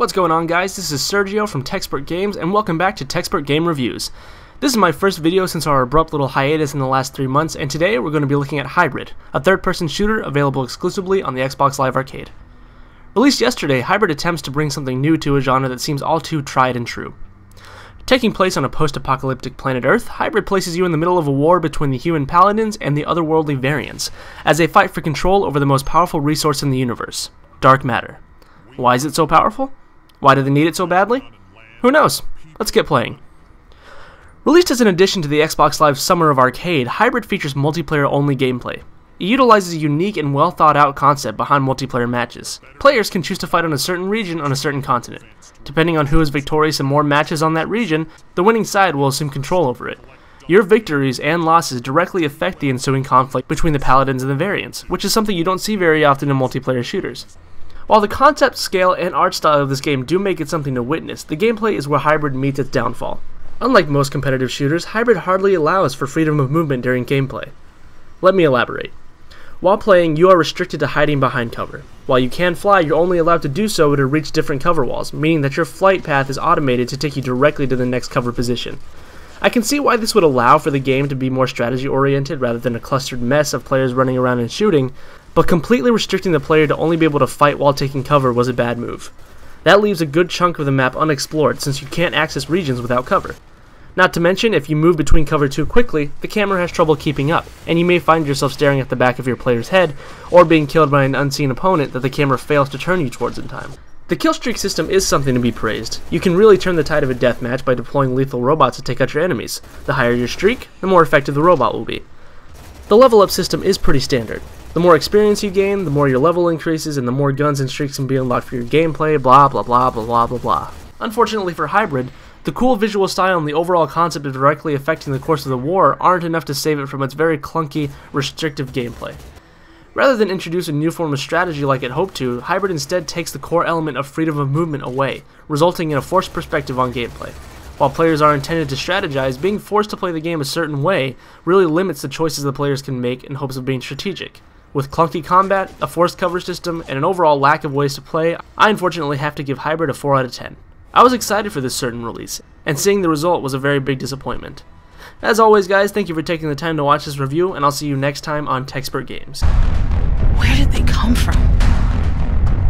What's going on, guys? This is Sergio from Techspert Games, and welcome back to Techspert Game Reviews. This is my first video since our abrupt little hiatus in the last 3 months, and today we're going to be looking at Hybrid, a third-person shooter available exclusively on the Xbox Live Arcade. Released yesterday, Hybrid attempts to bring something new to a genre that seems all too tried and true. Taking place on a post-apocalyptic planet Earth, Hybrid places you in the middle of a war between the human paladins and the otherworldly variants, as they fight for control over the most powerful resource in the universe, dark matter. Why is it so powerful? Why do they need it so badly? Who knows? Let's get playing. Released as an addition to the Xbox Live Summer of Arcade, Hybrid features multiplayer-only gameplay. It utilizes a unique and well-thought-out concept behind multiplayer matches. Players can choose to fight on a certain region on a certain continent. Depending on who is victorious in more matches on that region, the winning side will assume control over it. Your victories and losses directly affect the ensuing conflict between the paladins and the variants, which is something you don't see very often in multiplayer shooters. While the concept, scale, and art style of this game do make it something to witness, the gameplay is where Hybrid meets its downfall. Unlike most competitive shooters, Hybrid hardly allows for freedom of movement during gameplay. Let me elaborate. While playing, you are restricted to hiding behind cover. While you can fly, you're only allowed to do so to reach different cover walls, meaning that your flight path is automated to take you directly to the next cover position. I can see why this would allow for the game to be more strategy-oriented rather than a clustered mess of players running around and shooting, but completely restricting the player to only be able to fight while taking cover was a bad move. That leaves a good chunk of the map unexplored since you can't access regions without cover. Not to mention, if you move between cover too quickly, the camera has trouble keeping up, and you may find yourself staring at the back of your player's head, or being killed by an unseen opponent that the camera fails to turn you towards in time. The killstreak system is something to be praised. You can really turn the tide of a deathmatch by deploying lethal robots to take out your enemies. The higher your streak, the more effective the robot will be. The level up system is pretty standard. The more experience you gain, the more your level increases, and the more guns and streaks can be unlocked for your gameplay, blah blah blah blah blah blah blah. Unfortunately for Hybrid, the cool visual style and the overall concept of directly affecting the course of the war aren't enough to save it from its very clunky, restrictive gameplay. Rather than introduce a new form of strategy like it hoped to, Hybrid instead takes the core element of freedom of movement away, resulting in a forced perspective on gameplay. While players are intended to strategize, being forced to play the game a certain way really limits the choices the players can make in hopes of being strategic. With clunky combat, a forced cover system, and an overall lack of ways to play, I unfortunately have to give Hybrid a 4 out of 10. I was excited for this certain release, and seeing the result was a very big disappointment. As always, guys, thank you for taking the time to watch this review, and I'll see you next time on Techspert Games. Where did they come from?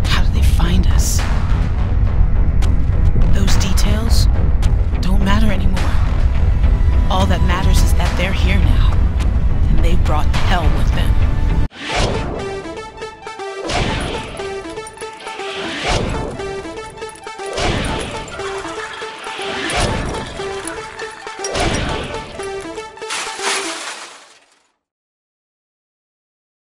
How did they find us? Those details don't matter anymore. All that matters is that they're here now, and they brought hell with them.